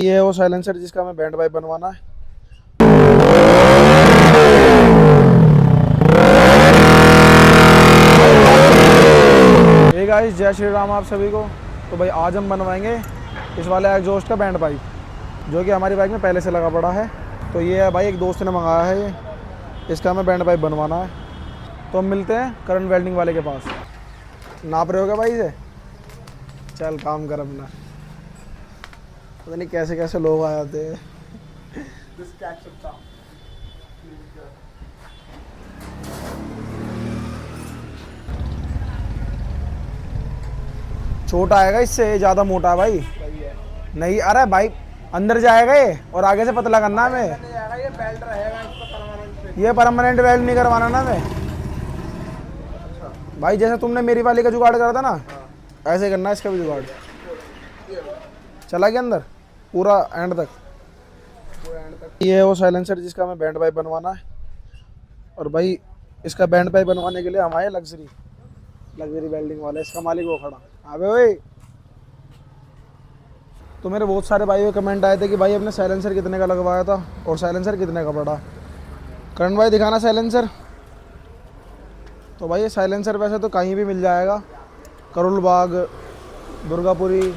ये है वो साइलेंसर जिसका हमें बैंड पाइप बनवाना है। हे गाइस, जय श्री राम आप सभी को। तो भाई आज हम बनवाएंगे इस वाले एग्जॉस्ट का बैंड पाइप, जो कि हमारी बाइक में पहले से लगा पड़ा है। तो ये है भाई, एक दोस्त ने मंगाया है ये, इसका हमें बैंड पाइप बनवाना है। तो हम मिलते हैं करण वेल्डिंग वाले के पास। नाप रहे हो क्या भाई इसे? चल काम कर अपना। पता नहीं कैसे कैसे लोग आ जाते हैं। छोटा आएगा इससे, ज़्यादा मोटा है भाई। नहीं, अरे भाई अंदर जाएगा ये, और आगे से पतला करना है हमें। ये परमानेंट वेल्ड नहीं करवाना ना हमें भाई। जैसे तुमने मेरी वाली का जुगाड़ करा था ना, ऐसे करना है इसका भी जुगाड़। चला गया अंदर पूरा एंड तक। ये है वो साइलेंसर जिसका हमें बैंड पाइप बनवाना है। और भाई इसका बैंड पाइप बनवाने के लिए हम आए लग्जरी वेल्डिंग वाले। इसका मालिक वो खड़ा। अबे ओए, तो मेरे बहुत सारे भाई कमेंट आए थे कि भाई अपने साइलेंसर कितने का लगवाया था और साइलेंसर कितने का पड़ा। करण भाई दिखाना साइलेंसर। तो भाई ये साइलेंसर वैसे तो कहीं भी मिल जाएगा, करोल बाग, दुर्गापुरी,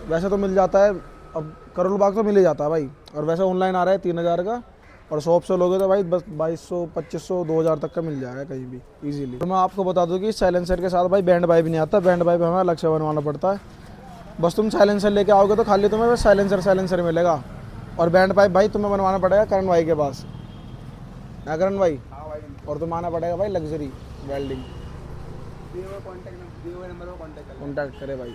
वैसे तो मिल जाता है। अब करोल बाग तो मिल ही जाता है भाई। और वैसे ऑनलाइन आ रहा है 3000 का, और शॉप से लोगे तो भाई बस 2200, 2500, 2000 तक का मिल जाएगा कहीं भी इजीली। तो मैं आपको बता दूं कि इस साइलेंसर के साथ भाई बैंड पाइप नहीं आता। बैंड पाइप हमें अलग से बनवाना पड़ता है। बस तुम साइलेंसर लेके आओगे तो खाली तुम्हें बस साइलेंसर मिलेगा, और बैंड पाइप भाई तुम्हें बनवाना पड़ेगा करण भाई के पास। ना करण भाई? हाँ भाई। और तुम आना पड़ेगा भाई लग्जरी वेल्डिंग। कॉन्टैक्ट करे भाई।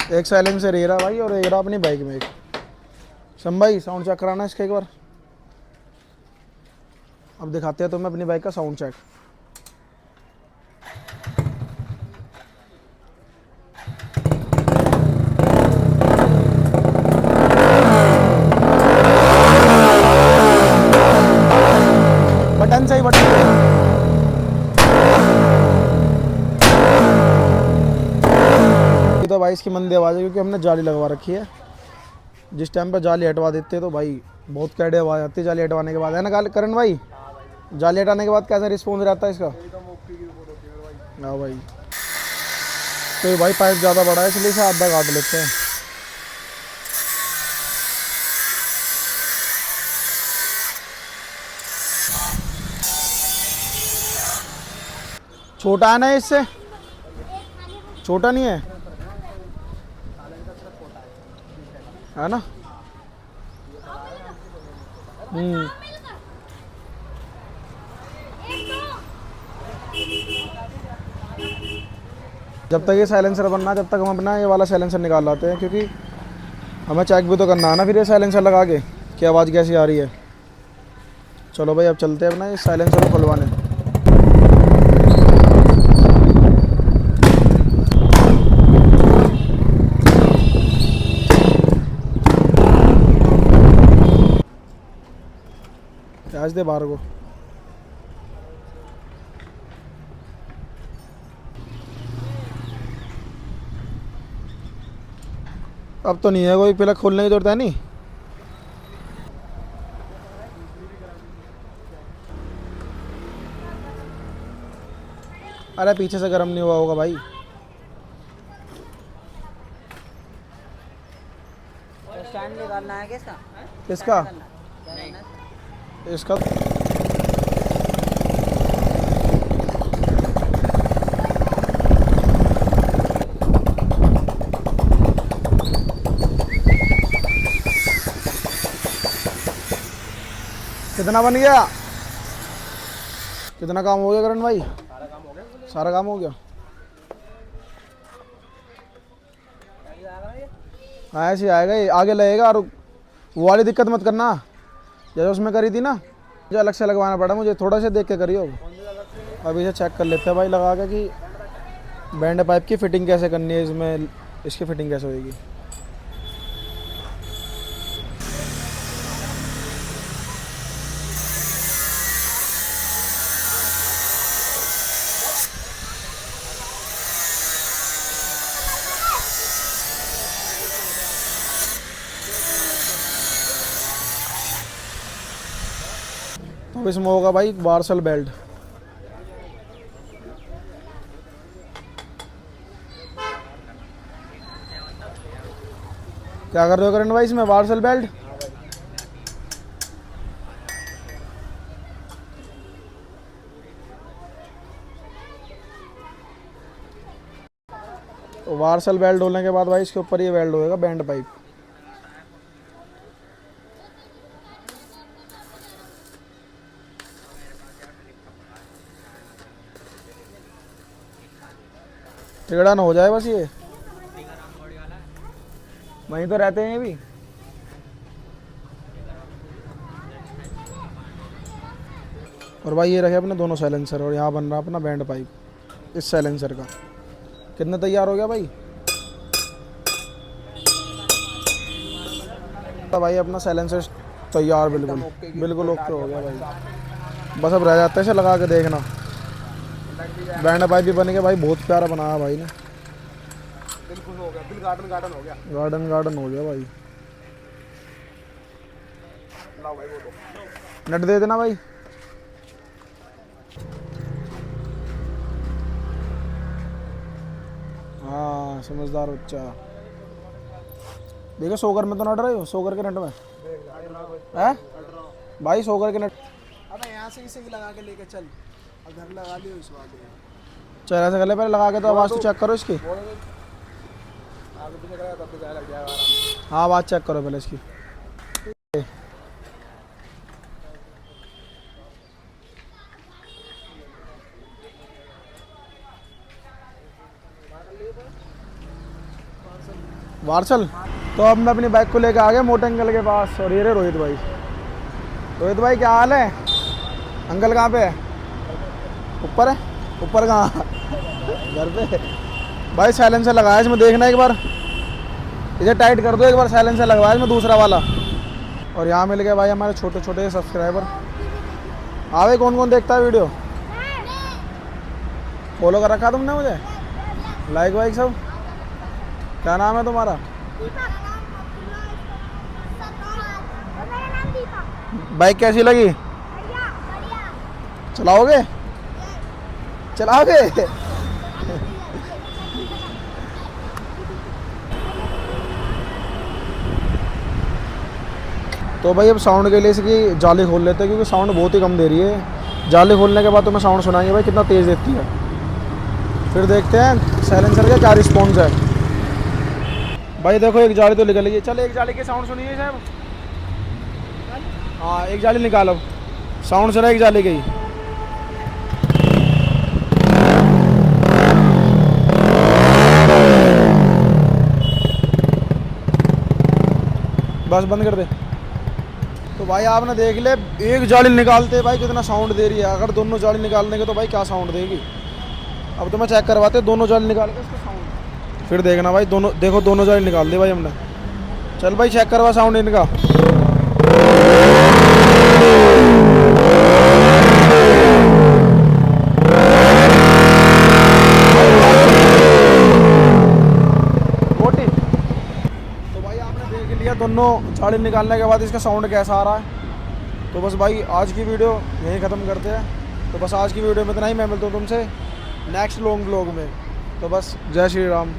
एक साइलेंसर ये रहा भाई, और एक रहा अपनी बाइक में एक। सम भाई साउंड चेक कराना इसका एक बार। अब दिखाते हैं तुम्हें अपनी बाइक का साउंड चेक। बटन सही, बटन तो भाई इसकी मंदी आवाज़ है, क्योंकि हमने जाली लगवा रखी है। जिस टाइम पर जाली हटवा देते हैं तो भाई बहुत कैडे आवाज़ आती है जाली हटवाने के बाद, है ना करण भाई? जाली हटाने के बाद कैसा रिस्पॉन्स रहता है इसका? हाँ भाई। तो ये भाई पाइप ज़्यादा बड़ा है, इसलिए इसे आधा काट लेते हैं। छोटा है ना इससे? छोटा नहीं है, है ना? जब तक ये साइलेंसर बनना, जब तक हम अपना ये वाला साइलेंसर निकाल लाते हैं, क्योंकि हमें चेक भी तो करना है ना फिर ये साइलेंसर लगा के कि आवाज़ कैसी आ रही है। चलो भाई अब चलते हैं अपना ये साइलेंसर को खुलवाने। आज दे बाहर को। अब तो नहीं है कोई प्लग खोलने की जरूरत है नहीं। अरे पीछे से गर्म नहीं हुआ होगा भाई। स्टैंड निकालना है किसका? किसका? इसका। कितना बन गया? कितना काम हो गया करण भाई? सारा काम हो गया। हाँ ऐसे आएगा, ये आगे लगेगा। और वो वाली दिक्कत मत करना जैसे उसमें करी थी ना, मुझे अलग से लगवाना पड़ा। मुझे थोड़ा सा देख के करियो। अभी से चेक कर लेते हैं भाई लगा के कि बैंड पाइप की फिटिंग कैसे करनी है, इसमें इसकी फिटिंग कैसे होएगी। अब इसमें होगा भाई वार्सल बेल्ट। क्या कर रहे हो करण भाई इसमें वार्सल बेल्ट? तो वार्सल बेल्ट होने के बाद भाई इसके ऊपर ये बेल्ट होएगा बैंड पाइप। टेढ़ा ना हो जाए बस ये, वहीं तो रहते हैं ये भी। और भाई ये रखे अपने दोनों साइलेंसर और यहाँ बन रहा अपना बैंड पाइप इस साइलेंसर का। कितना तैयार हो गया भाई? तो भाई अपना साइलेंसर तैयार, बिल्कुल बिल्कुल ओके हो गया भाई। बस अब रह जाता है इसे लगा के देखना। बैंड पाइप भी बन गया भाई, बहुत प्यारा बनाया भाई ने। बिल्कुल हो गया, बिल गार्डन गार्डन हो गया। गार्डन हो गया भाई। लाओ भाई वो दो। नट दे देना भाई। हाँ समझदार बच्चा। देखो सोगर में तो नट रहे हो, सोगर के नट में है भाई, सोगर के नट। अबे यहाँ से इसे लगा के लेके चल, और घर लगा लियो इस वाले। चल ऐसा कर ले, पहले लगा के तो आवाज़ तो चेक करो इसकी। आगे पीछे करेगा तब तो जाए लग जाएगा आराम से। हाँ आवाज़ चेक करो पहले इसकी। वार्सल। तो अब मैं अपनी बाइक को लेकर आ गया मोटे अंकल के पास, और ये रहे रोहित भाई। रोहित भाई क्या हाल है? अंकल कहाँ पे है? ऊपर है? ऊपर कहाँ? घर पे। भाई साइलेंसर लगाया इसमें, देखना एक बार, इसे टाइट कर दो एक बार। साइलेंसर लगवाया इसमें दूसरा वाला। और यहाँ मिल गए भाई हमारे छोटे छोटे सब्सक्राइबर। हाँ भाई कौन कौन देखता है वीडियो? फॉलो कर रखा तुमने मुझे? लाइक वाइक सब? क्या नाम है तुम्हारा? बाइक कैसी लगी? चलाओगे? चलाओगे? तो भाई अब साउंड के लिए इसकी जाली खोल लेते हैं, क्योंकि साउंड बहुत ही कम दे रही है। जाली खोलने के बाद तुम्हें साउंड सुनाएंगे भाई कितना तेज़ देती है। फिर देखते हैं साइलेंसर का क्या रिस्पॉन्स है। भाई देखो एक जाली तो निकल गई। चल एक जाली के साउंड सुनिए साहब। हाँ एक जाली निकालो, साउंड सुना एक जाली की। बस बंद कर दे। तो भाई आपने देख ले, एक जाली निकालते भाई कितना साउंड दे रही है। अगर दोनों जाली निकाल देंगे तो भाई क्या साउंड देगी। अब तो मैं चेक करवाते दोनों जाली निकाल के इसका साउंड, फिर देखना भाई। दोनों देखो, दोनों जाली निकाल दी भाई हमने। चल भाई चेक करवा साउंड इनका। तो भाई आपने देख लिया दोनों जाली निकालने के बाद इसका साउंड कैसा आ रहा है। तो बस भाई आज की वीडियो यहीं ख़त्म करते हैं। तो बस आज की वीडियो में इतना ही। मैं मिलता हूँ तुमसे नेक्स्ट लॉन्ग व्लॉग में। तो बस जय श्री राम।